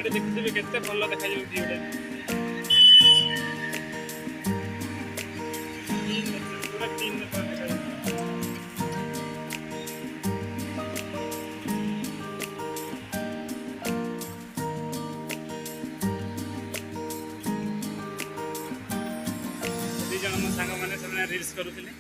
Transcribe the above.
ଏଠି ଦେଖିଥିବେ କେତେ ଭଲ ଦେଖାଯାଉଛି ଭିଉଟା। ପୁରା କ୍ଲିନ୍ ଦେଖାଯାଉଛି। ଦି ଜଣ ମୋ ସାଙ୍ଗମାନେ ସେମାନେ ରିଲ୍ସ କରୁଥିଲେ।